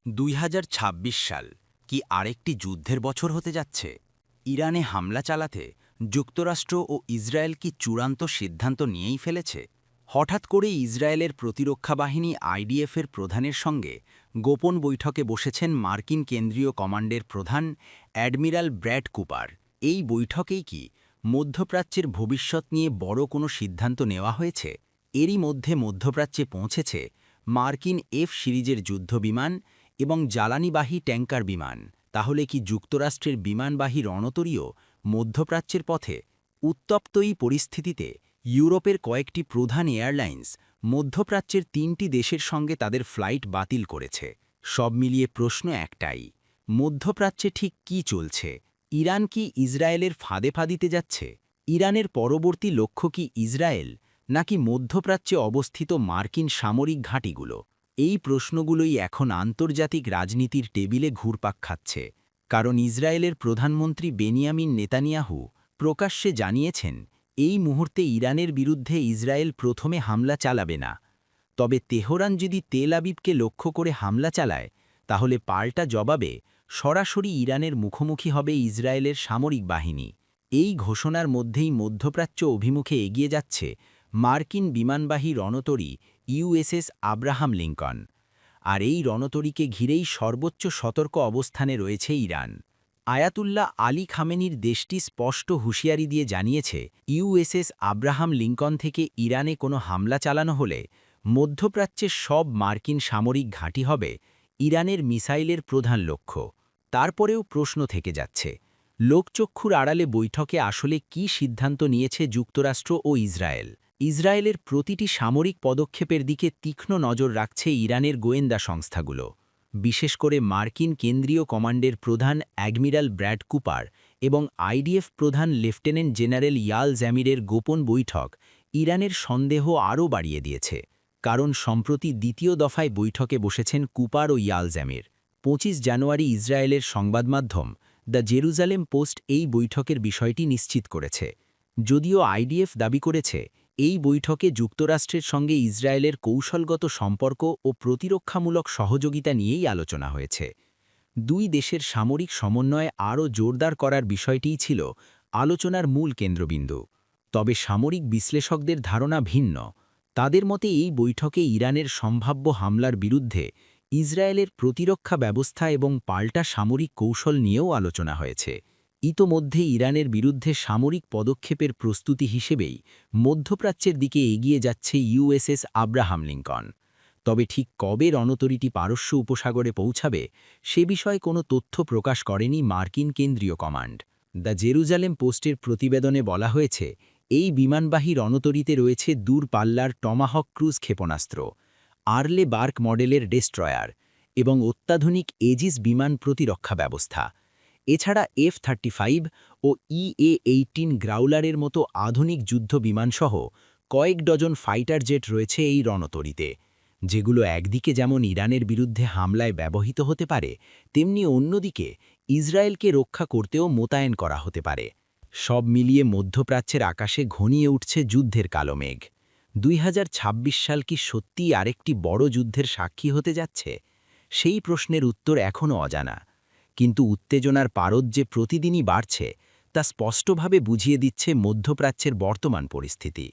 ২০২৬ সাল কি আরেকটি যুদ্ধের বছর হতে যাচ্ছে? ইরানে হামলা চালাতে যুক্তরাষ্ট্র ও ইসরায়েল কি চূড়ান্ত সিদ্ধান্ত নিয়েই ফেলেছে? হঠাৎ করে ইসরায়েলের প্রতিরক্ষা বাহিনী আইডিএফের প্রধানের সঙ্গে গোপন বৈঠকে বসেছেন মার্কিন কেন্দ্রীয় কমান্ডের প্রধান অ্যাডমিরাল ব্র্যাড কুপার। এই বৈঠকেই কি মধ্যপ্রাচ্যের ভবিষ্যৎ নিয়ে বড় কোনো সিদ্ধান্ত নেওয়া হয়েছে? এরই মধ্যে মধ্যপ্রাচ্যে পৌঁছেছে মার্কিন এফ সিরিজের যুদ্ধবিমান এবং জ্বালানিবাহী ট্যাঙ্কার বিমান। তাহলে কি যুক্তরাষ্ট্রের বিমানবাহী রণতরীও মধ্যপ্রাচ্যের পথে? উত্তপ্ত এই পরিস্থিতিতে ইউরোপের কয়েকটি প্রধান এয়ারলাইন্স মধ্যপ্রাচ্যের ৩টি দেশের সঙ্গে তাদের ফ্লাইট বাতিল করেছে। সব মিলিয়ে প্রশ্ন একটাই, মধ্যপ্রাচ্যে ঠিক কি চলছে? ইরান কি ইসরায়েলের ফাঁদে পা দিতে যাচ্ছে? ইরানের পরবর্তী লক্ষ্য কি ইসরায়েল, নাকি মধ্যপ্রাচ্যে অবস্থিত মার্কিন সামরিক ঘাঁটিগুলো? এই প্রশ্নগুলোই এখন আন্তর্জাতিক রাজনীতির টেবিলে ঘুরপাক খাচ্ছে। কারণ ইসরায়েলের প্রধানমন্ত্রী বেনিয়ামিন নেতানিয়াহু প্রকাশ্যে জানিয়েছেন, এই মুহূর্তে ইরানের বিরুদ্ধে ইসরায়েল প্রথমে হামলা চালাবে না। তবে তেহরান যদি তেল আবিবকে লক্ষ্য করে হামলা চালায়, তাহলে পাল্টা জবাবে সরাসরি ইরানের মুখোমুখি হবে ইসরায়েলের সামরিক বাহিনী। এই ঘোষণার মধ্যেই মধ্যপ্রাচ্য অভিমুখে এগিয়ে যাচ্ছে মার্কিন বিমানবাহী রণতরী ইউএসএস আব্রাহাম লিঙ্কন। আর এই রণতরীকে ঘিরেই সর্বোচ্চ সতর্ক অবস্থানে রয়েছে ইরান। আয়াতুল্লাহ আলী খামেনির দেশটি স্পষ্ট হুঁশিয়ারি দিয়ে জানিয়েছে, ইউএসএস আব্রাহাম লিঙ্কন থেকে ইরানে কোনো হামলা চালানো হলে মধ্যপ্রাচ্যের সব মার্কিন সামরিক ঘাঁটি হবে ইরানের মিসাইলের প্রধান লক্ষ্য। তারপরেও প্রশ্ন থেকে যাচ্ছে, লোকচক্ষুর আড়ালে বৈঠকে আসলে কি সিদ্ধান্ত নিয়েছে যুক্তরাষ্ট্র ও ইসরায়েল? ইসরায়েলের প্রতিটি সামরিক পদক্ষেপের দিকে তীক্ষ্ণ নজর রাখছে ইরানের গোয়েন্দা সংস্থাগুলো। বিশেষ করে মার্কিন কেন্দ্রীয় কমান্ডের প্রধান অ্যাডমিরাল ব্র্যাড কুপার এবং আইডিএফ প্রধান লেফটেন্যান্ট জেনারেল ইয়াল জ্যামিরের গোপন বৈঠক ইরানের সন্দেহ আরও বাড়িয়ে দিয়েছে। কারণ সম্প্রতি দ্বিতীয় দফায় বৈঠকে বসেছেন কুপার ও ইয়াল জ্যামির। ২৫ জানুয়ারি ইসরায়েলের সংবাদমাধ্যম দ্য জেরুজালেম পোস্ট এই বৈঠকের বিষয়টি নিশ্চিত করেছে। যদিও আইডিএফ দাবি করেছে, এই বৈঠকে যুক্তরাষ্ট্রের সঙ্গে ইসরায়েলের কৌশলগত সম্পর্ক ও প্রতিরক্ষামূলক সহযোগিতা নিয়েই আলোচনা হয়েছে। দুই দেশের সামরিক সমন্বয় আরও জোরদার করার বিষয়টিই ছিল আলোচনার মূল কেন্দ্রবিন্দু। তবে সামরিক বিশ্লেষকদের ধারণা ভিন্ন। তাদের মতে এই বৈঠকে ইরানের সম্ভাব্য হামলার বিরুদ্ধে ইসরায়েলের প্রতিরক্ষা ব্যবস্থা এবং পাল্টা সামরিক কৌশল নিয়েও আলোচনা হয়েছে। ইতোমধ্যে ইরানের বিরুদ্ধে সামরিক পদক্ষেপের প্রস্তুতি হিসেবেই মধ্যপ্রাচ্যের দিকে এগিয়ে যাচ্ছে ইউএসএস আব্রাহাম লিঙ্কন। তবে ঠিক কবে রণতরীটি পারস্য উপসাগরে পৌঁছাবে, সে বিষয়ে কোনো তথ্য প্রকাশ করেনি মার্কিন কেন্দ্রীয় কমান্ড। দ্য জেরুজালেম পোস্টের প্রতিবেদনে বলা হয়েছে, এই বিমানবাহী রণতরীতে রয়েছে দূরপাল্লার টমাহক ক্রুজ ক্ষেপণাস্ত্র, আর্লে বার্ক মডেলের ডেস্ট্রয়ার এবং অত্যাধুনিক এজিস বিমান প্রতিরক্ষা ব্যবস্থা। এছাড়া F-35 ও EA-18 গ্রাউলারের মতো আধুনিক যুদ্ধ বিমানসহ কয়েক ডজন ফাইটার জেট রয়েছে এই রণতরীতে, যেগুলো একদিকে যেমন ইরানের বিরুদ্ধে হামলায় ব্যবহৃত হতে পারে, তেমনি অন্যদিকে ইসরায়েলকে রক্ষা করতেও মোতায়েন করা হতে পারে। সব মিলিয়ে মধ্যপ্রাচ্যের আকাশে ঘনিয়ে উঠছে যুদ্ধের কালো মেঘ। ২০২৬ সাল কি সত্যিই আরেকটি বড় যুদ্ধের সাক্ষী হতে যাচ্ছে? সেই প্রশ্নের উত্তর এখনও অজানা। কিন্তু উত্তেজনার পারদ যে প্রতিদিনই বাড়ছে, তা স্পষ্টভাবে বুঝিয়ে দিচ্ছে মধ্যপ্রাচ্যের বর্তমান পরিস্থিতি।